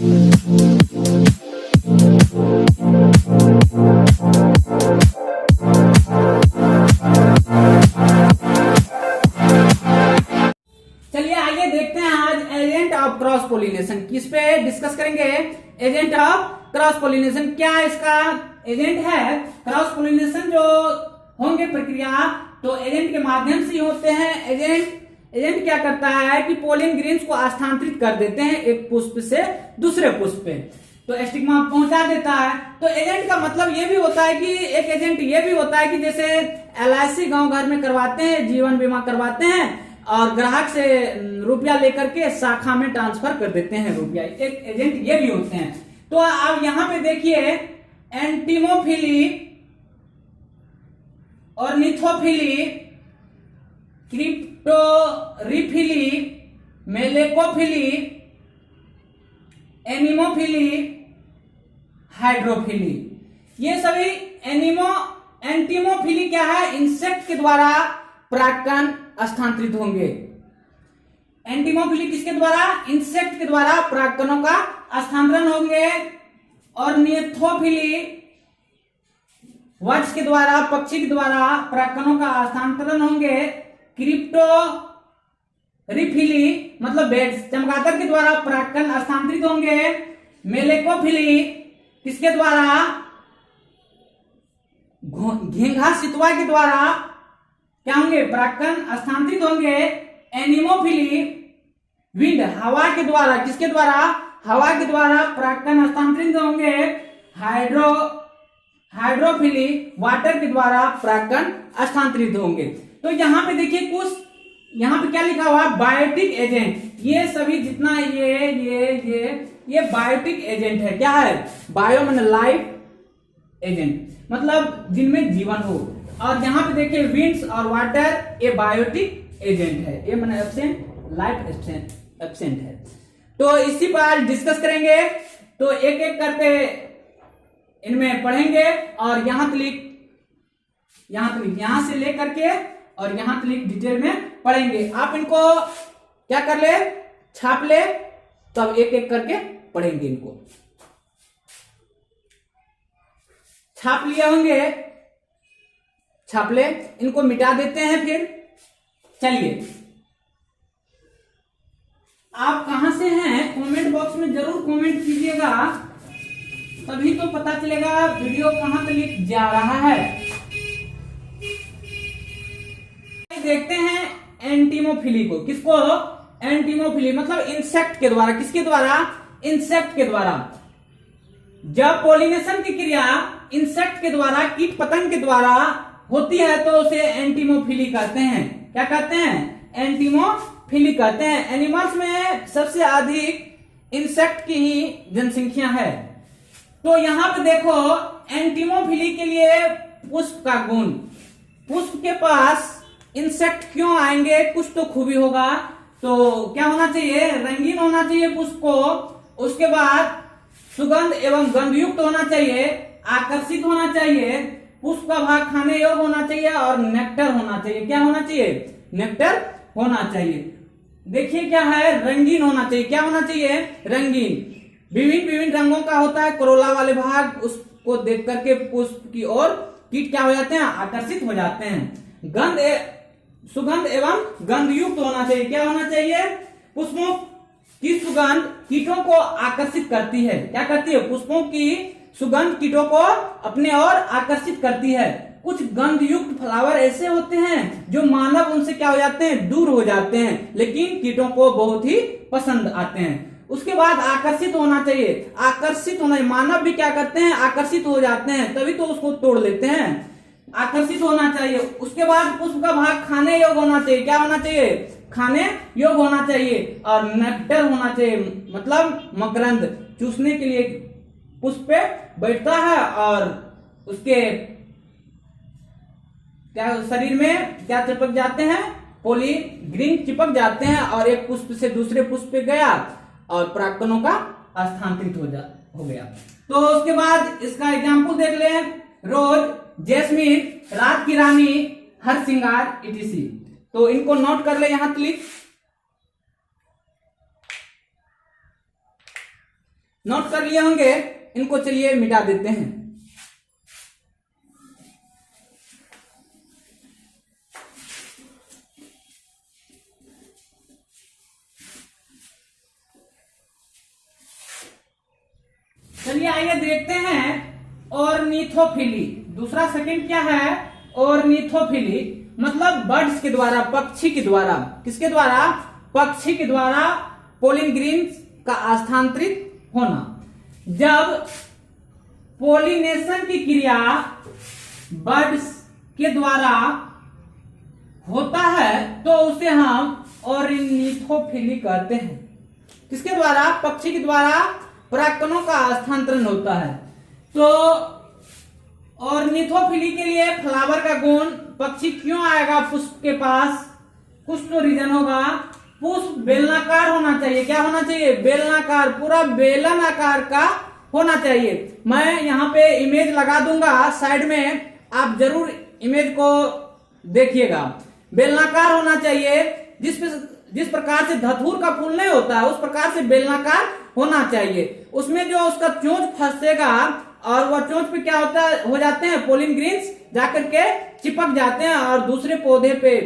चलिए आइए देखते हैं आज एजेंट ऑफ क्रॉस पोलिनेशन किस पे डिस्कस करेंगे। एजेंट ऑफ क्रॉस पोलिनेशन क्या इसका एजेंट है। क्रॉस पोलिनेशन जो होंगे प्रक्रिया तो एजेंट के माध्यम से होते हैं। एजेंट क्या करता है कि पोलिन ग्रेन्स को स्थानांतरित कर देते हैं एक पुष्प से दूसरे पुष्प पे, तो स्टिग्मा पहुंचा देता है। तो एजेंट का मतलब ये भी होता है कि एक एजेंट ये भी होता है कि जैसे LIC गांव घर में करवाते हैं, जीवन बीमा करवाते हैं और ग्राहक से रुपया लेकर के शाखा में ट्रांसफर कर देते हैं रुपया, एक एजेंट ये भी होते हैं। तो आप यहां पे देखिए एंटीमोफिली और निथोफिली, क्रिप्टोरिफिली, मेलेकोफिली, एनिमोफिली, हाइड्रोफिली, ये सभी एंटीमोफिली क्या है, इंसेक्ट के द्वारा परागकण स्थानांतरित होंगे। एंटीमोफिली किसके द्वारा, इंसेक्ट के द्वारा परागकणों का स्थानांतरण होंगे। और निथोफिली वत्स के द्वारा, पक्षी के द्वारा परागकणों का स्थानांतरण होंगे। क्रिप्टोरिफिली मतलब चमगादड़ के द्वारा परागकण स्थानांतरित होंगे। मेलेकोफिली किसके द्वारा, घोंघा सितुआ के द्वारा क्या होंगे, परागकण स्थानांतरित होंगे। एनिमोफिली विंड हवा के द्वारा, किसके द्वारा, हवा के द्वारा परागकण स्थानांतरित होंगे। हाइड्रोफिली वाटर के द्वारा परागकण स्थानांतरित होंगे। तो यहाँ पे देखिए कुछ, यहाँ पे क्या लिखा हुआ है, बायोटिक एजेंट। ये सभी जितना ये बायोटिक एजेंट है। क्या है, बायो माने लाइफ, एजेंट मतलब जिनमें जीवन हो। और यहाँ पे देखिए विंड्स और वाटर, ये बायोटिक एजेंट है, ये माने एब्सेंट, लाइफ एब्सेंट है। तो इसी पर आज डिस्कस करेंगे। तो एक एक करके इनमें पढ़ेंगे और यहां से लेकर के और यहां तक डिटेल में पढ़ेंगे। आप इनको क्या कर ले, छाप ले, तब एक एक करके पढ़ेंगे। इनको छाप लिए होंगे, छाप ले, इनको मिटा देते हैं। फिर चलिए आप कहां से हैं कमेंट बॉक्स में जरूर कमेंट कीजिएगा, तभी तो पता चलेगा वीडियो कहां तक जा रहा है। देखते हैं एंटीमोफिली को, किसको, एंटीमोफिली मतलब इंसेक्ट के द्वारा, किसके द्वारा, इंसेक्ट के द्वारा। जब पोलिनेशन की क्रिया इंसेक्ट के द्वारा, कीट पतंग के द्वारा होती है तो उसे एंटीमोफिली कहते हैं। क्या कहते हैं, एंटीमोफिली कहते हैं। एनिमल्स में सबसे अधिक इंसेक्ट की ही जनसंख्या है। तो यहां पे देखो एंटीमोफिली के लिए पुष्प का गुण, पुष्प के पास इंसेक्ट क्यों आएंगे, कुछ तो खूबी होगा। तो क्या होना चाहिए, रंगीन होना चाहिए पुष्प को, उसके बाद सुगंध एवं गंधयुक्त होना चाहिए, आकर्षित होना चाहिए, पुष्प का भाग खाने योग्य होना चाहिए और नेक्टर होना चाहिए। क्या होना चाहिए, नेक्टर होना चाहिए। देखिए क्या है, रंगीन होना चाहिए। क्या होना चाहिए, रंगीन, विभिन्न रंगों का होता है करोला वाले भाग, उसको देख करके पुष्प की ओर कीट क्या हो जाते हैं, आकर्षित हो जाते हैं। सुगंध एवं गंधयुक्त होना चाहिए। क्या होना चाहिए, पुष्पों की सुगंध कीटों को आकर्षित करती है। क्या करती है, पुष्पों की सुगंध कीटों को अपने ओर आकर्षित करती है। कुछ गंधयुक्त फ्लावर ऐसे होते हैं जो मानव उनसे क्या हो जाते हैं, दूर हो जाते हैं, लेकिन कीटों को बहुत ही पसंद आते हैं। उसके बाद आकर्षित होना चाहिए, आकर्षित होना, मानव भी क्या करते हैं, आकर्षित हो जाते हैं, तभी तो उसको तोड़ लेते हैं। आकर्षित होना चाहिए। उसके बाद पुष्प का भाग खाने योग्य होना चाहिए। क्या होना चाहिए, खाने योग्य होना चाहिए। और नेक्टर होना चाहिए, मतलब मकरंद, चूसने के लिए पुष्प पे बैठता है और उसके क्या शरीर में क्या चिपक जाते हैं, पॉलीग्रीन चिपक जाते हैं और एक पुष्प से दूसरे पुष्प पे गया और परागकणों का स्थानांतरित हो गया। तो उसके बाद इसका एग्जाम्पल देख ले, रोज, जैस्मीन, रात की रानी, हर सिंगार, इटीसी। तो इनको नोट कर ले यहां क्लिक। नोट कर लिए होंगे, इनको चलिए मिटा देते हैं। चलिए आइए देखते हैं ऑर्निथोफिली। दूसरा सेकंड क्या है? ऑर्निथोफिली मतलब बर्ड्स के द्वारा, पक्षी के द्वारा। किसके द्वारा? पक्षी के द्वारा पोलिन ग्रेन्स का स्थानांतरित होना। जब पोलिनेशन की क्रिया बर्ड्स के द्वारा होता है तो उसे हम ऑर्निथोफिली कहते हैं। किसके द्वारा? पक्षी के द्वारा परागकणों का स्थानांतरण होता है। तो ऑर्निथोफिली के लिए फ्लावर का गुण, पक्षी क्यों आएगा पुष्प के पास? कुछ तो रीजन होगा। पुष्प बेलनाकार होना चाहिए। क्या होना चाहिए? बेलनाकार, पूरा बेलन आकार का होना चाहिए। मैं यहाँ पे इमेज लगा दूंगा साइड में, आप जरूर इमेज को देखिएगा। बेलनाकार होना चाहिए। जिस प्रकार से धतूर का फूल नहीं होता है उस प्रकार से बेलनाकार होना चाहिए। उसमें जो उसका चोंच फंसेगा और वह चोंच पे क्या होता है, हो जाते हैं पोलिन ग्रेन्स जाकर के चिपक जाते हैं और दूसरे पौधे पे,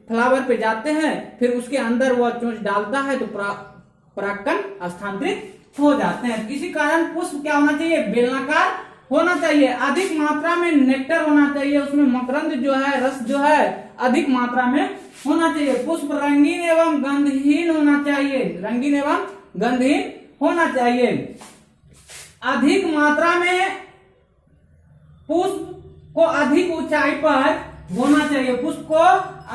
फ्लावर पे जाते हैं। फिर उसके अंदर वह चोंच डालता है तो परागकण स्थानांतरित हो जाते हैं। इसी कारण पुष्प क्या होना चाहिए? बेलनाकार होना चाहिए। अधिक मात्रा में नेक्टर होना चाहिए, उसमें मकरंद जो है, रस जो है अधिक मात्रा में होना चाहिए। पुष्प रंगीन एवं गंधहीन होना चाहिए। रंगीन एवं गंधहीन होना चाहिए। अधिक मात्रा में पुष्प को अधिक ऊंचाई पर होना चाहिए। पुष्प को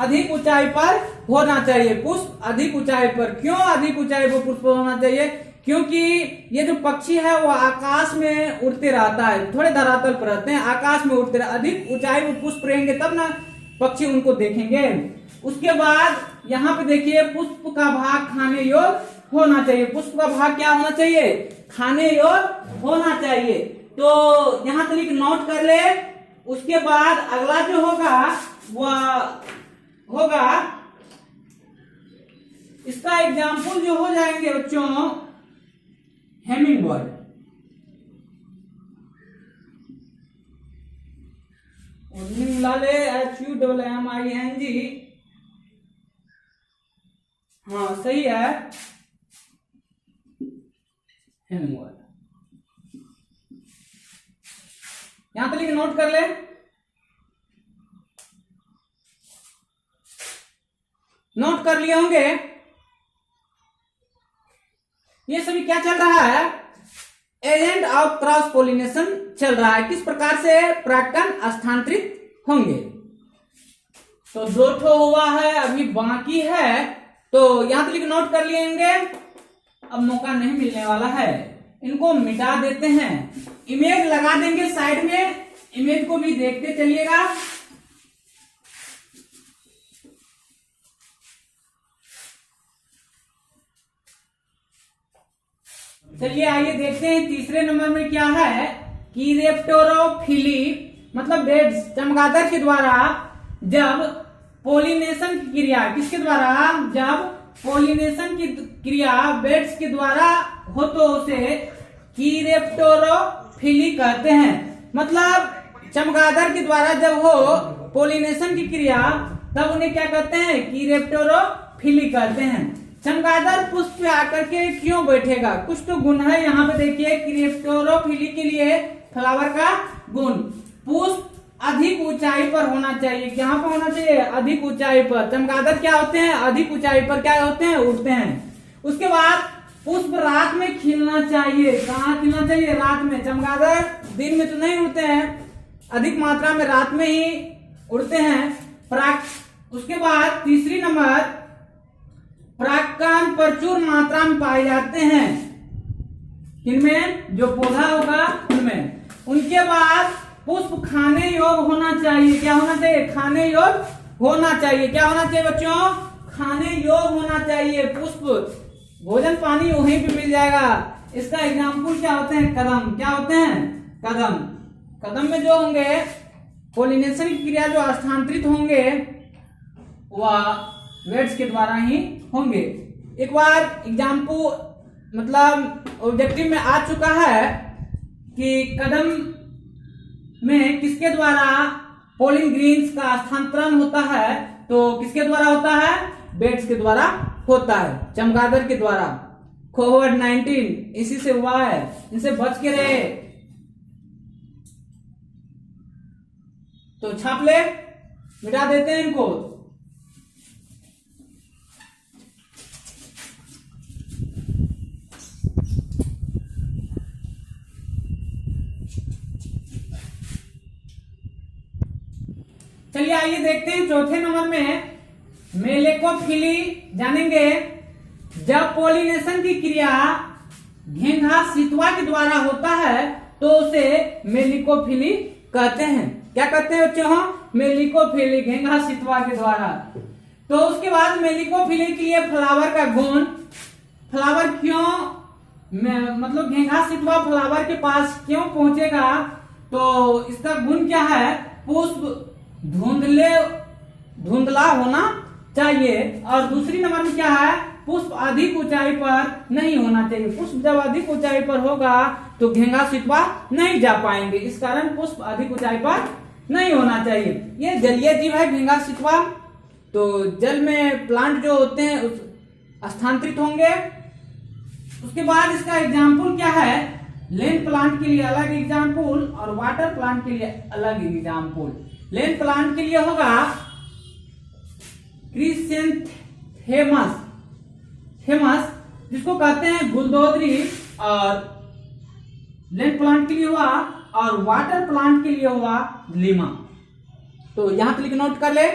अधिक ऊंचाई पर होना चाहिए। पुष्प अधिक ऊंचाई पर। क्यों अधिक ऊंचाई पर पुष्प होना चाहिए? क्योंकि ये जो पक्षी है वो आकाश में उड़ते रहता है, थोड़े धरातल पर रहते हैं, आकाश में उड़ते रहते। अधिक ऊंचाई पर पुष्प रहेंगे तब ना पक्षी उनको देखेंगे। उसके बाद यहाँ पे देखिए, पुष्प का भाग खाने योग्य होना चाहिए। पुष्प का भाग क्या होना चाहिए? खाने योग्य होना चाहिए। तो यहाँ तक नोट कर ले। उसके बाद अगला जो होगा वह होगा, इसका एग्जाम्पल जो हो जाएंगे बच्चों, हेमिंग बर्ड। HUMMING। हाँ सही है, हेमिंग बर्ड। यहां तक नोट कर ले। नोट कर लिए होंगे। ये सभी क्या चल रहा है? एजेंट ऑफ क्रॉस पोलिनेशन चल रहा है। किस प्रकार से परागकण स्थानांतरित होंगे। तो 2 ठो हुआ है, अभी बाकी है। तो यहां तक नोट कर लिए होंगे। अब मौका नहीं मिलने वाला है, इनको मिटा देते हैं। इमेज लगा देंगे साइड में, इमेज को भी देखते चलिएगा। चलिए आइए देखते हैं तीसरे नंबर में क्या है कि रेप्टोरोफिली मतलब बेड्स, चमगादड़ के द्वारा जब पोलिनेशन की क्रिया, किसके द्वारा? जब पोलिनेशन की क्रिया बेड्स के द्वारा हो तो उसे कीरेप्टोरोफिली कहते हैं। मतलब चमगादड़ के द्वारा जब हो पोलिनेशन की क्रिया तब उन्हें क्या कहते हैं? कीरेप्टोरोफिली कहते हैं। चमगादड़ पुष्प पे आकर के क्यों बैठेगा? कुछ तो गुण है यहाँ पे देखिए। कीरेप्टोरोफिली के लिए फ्लावर का गुण, पुष्प अधिक ऊंचाई पर होना चाहिए। कहाँ पर होना चाहिए? अधिक ऊंचाई पर। चमगादड़ क्या होते हैं? अधिक ऊंचाई पर क्या होते हैं? उड़ते हैं। उसके बाद पुष्प रात में खिलना चाहिए। कहाँ खिलना चाहिए? रात में। चमगादड़ दिन में तो नहीं उड़ते हैं, अधिक मात्रा में रात में ही उड़ते हैं। उसके बाद तीसरी नंबर, परागकण प्रचुर मात्रा में पाए जाते हैं। किनमें? जो पौधा होगा उनमें। उनके बाद पुष्प खाने योग्य होना चाहिए। क्या होना चाहिए? खाने योग्य होना चाहिए। क्या होना चाहिए बच्चों? खाने योग्य होना चाहिए। पुष्प, भोजन पानी वहीं पे मिल जाएगा। इसका एग्जाम्पल क्या होते हैं? कदम। क्या होते हैं? कदम। कदम में जो होंगे पोलिनेशन की क्रिया जो स्थानांतरित होंगे वह बेड्स के द्वारा ही होंगे। एक बार एग्जाम्पल मतलब ऑब्जेक्टिव में आ चुका है कि कदम में किसके द्वारा पोलिंग ग्रीन्स का स्थानांतरण होता है, तो किसके द्वारा होता है, बेट्स के द्वारा होता है, चमगादड़ के द्वारा। कोविड-19 इसी से हुआ है, इनसे बच के रहे। तो छाप ले, मिटा देते हैं इनको। चलिए आइए देखते हैं चौथे नंबर में मेलेकोफिली जानेंगे। जब पोलिनेशन की क्रिया घेंघा सितवा के द्वारा होता है तो उसे मेलिकोफिली कहते हैं। क्या कहते हैं बच्चों? मेलिकोफिली, घेंघा सितवा के द्वारा। तो उसके बाद मेलिकोफिली के लिए फ्लावर का गुण, फ्लावर क्यों मतलब घेंघा सितवा फ्लावर के पास क्यों पहुंचेगा, तो इसका गुण क्या है? पुष्प धुंधला होना चाहिए। और दूसरी नंबर में क्या है? पुष्प अधिक ऊंचाई पर नहीं होना चाहिए। पुष्प जब अधिक ऊंचाई पर होगा तो घेंघा सितवा नहीं जा पाएंगे, इस कारण पुष्प अधिक ऊंचाई पर नहीं होना चाहिए। ये जलीय जीव है घेंघा सितवा, तो जल में प्लांट जो होते हैं स्थानांतरित होंगे। उसके बाद इसका एग्जाम्पल क्या है? लैंड प्लांट के लिए अलग एग्जाम्पल और वाटर प्लांट के लिए अलग एग्जाम्पल। लैंड प्लांट के लिए होगा क्रिसेंथेमस, जिसको कहते हैं गुलदोदरी, और लैंड प्लांट के लिए हुआ, और वाटर प्लांट के लिए हुआ लीमा। तो यहां क्लिक नोट कर ले।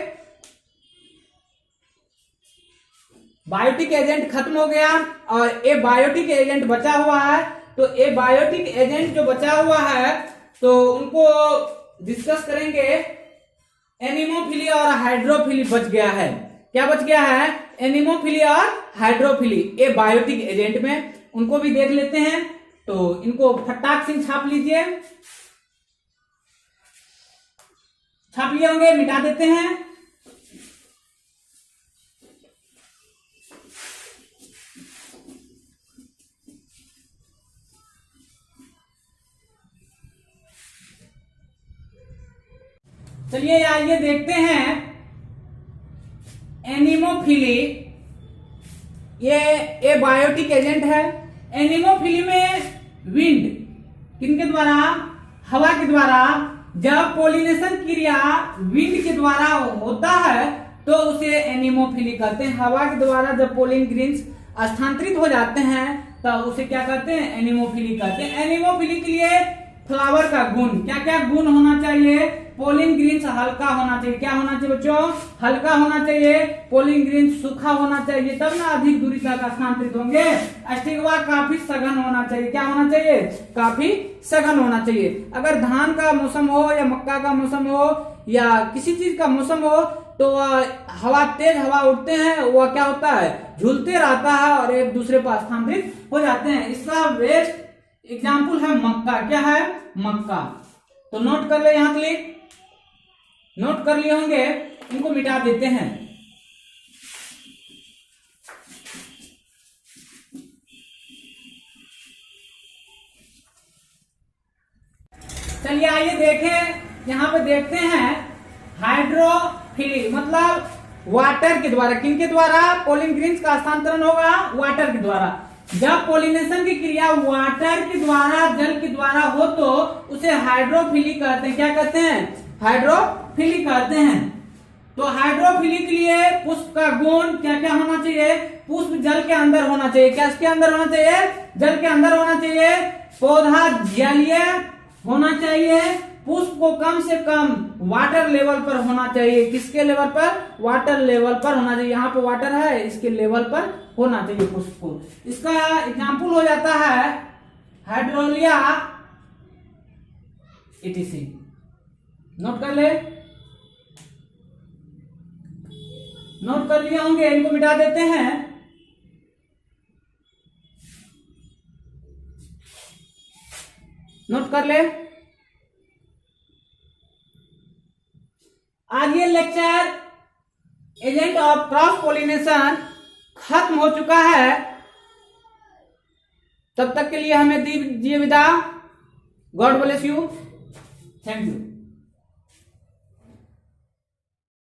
बायोटिक एजेंट खत्म हो गया और ए बायोटिक एजेंट बचा हुआ है। तो ए बायोटिक एजेंट जो बचा हुआ है तो उनको डिस्कस करेंगे। एनिमोफिली और हाइड्रोफिली बच गया है। क्या बच गया है? एनिमोफिली और हाइड्रोफिली ए बायोटिक एजेंट में, उनको भी देख लेते हैं। तो इनको फटाक से छाप लीजिए। छाप लिए होंगे, मिटा देते हैं। चलिए आइए देखते हैं एनिमोफिली। ये बायोटिक एजेंट है। एनिमोफिली में विंड किनके द्वारा? हवा के द्वारा। जब पोलिनेशन क्रिया विंड के द्वारा होता है तो उसे एनिमोफिली कहते हैं। हवा के द्वारा जब पोलिन ग्रीन्स स्थानांतरित हो जाते हैं तब उसे क्या कहते हैं? एनिमोफिली कहते हैं। एनिमोफिली के लिए फ्लावर का गुण, क्या क्या गुण होना चाहिए? पोलिन ग्रीन्स हल्का होना चाहिए। क्या होना चाहिए बच्चों? हल्का होना चाहिए। पोलिन ग्रीन्स सूखा होना चाहिए, तब ना अधिक दूरी तक स्थानांतरित होंगे। स्टिग्मा काफी सघन होना चाहिए। क्या होना चाहिए? काफी सघन होना चाहिए। अगर धान का मौसम हो या मक्का का मौसम हो या किसी चीज का मौसम हो तो हवा, तेज हवा उठते हैं, वह क्या होता है? झूलते रहता है और एक दूसरे पर स्थानांतरित हो जाते हैं। इसका बेस्ट एग्जाम्पल है मक्का। क्या है? मक्का। तो नोट कर ले, यहां क्लिक नोट कर लिए होंगे। इनको मिटा देते हैं। चलिए आइए देखें, यहां पे देखते हैं हाइड्रोफिली मतलब वाटर के द्वारा। किनके द्वारा पोलिन ग्रीन्स का हस्तांतरण होगा? वाटर के द्वारा। जब पोलिनेशन की क्रिया वाटर के द्वारा, जल के द्वारा हो तो उसे हाइड्रोफिली कहते हैं। क्या कहते हैं? हाइड्रोफिली कहते हैं। तो हाइड्रोफिली के लिए पुष्प का गुण क्या क्या होना चाहिए? पुष्प जल के अंदर होना चाहिए। क्या इसके अंदर होना चाहिए? जल के अंदर होना चाहिए। पौधा जलीय होना चाहिए। पुष्प को कम से कम वाटर लेवल पर होना चाहिए। किसके लेवल पर? वाटर लेवल पर होना चाहिए। यहाँ पे वाटर है, इसके लेवल पर होना चाहिए पुष्प को। इसका एग्जाम्पल हो जाता है हाइड्रोलिया etc। नोट कर ले, नोट कर लिए होंगे। इनको मिटा देते हैं। नोट कर ले। आज ये lecture agent of cross pollination खत्म हो चुका है। तब तक के लिए हमें दीजिए विदा। God bless you. Thank you.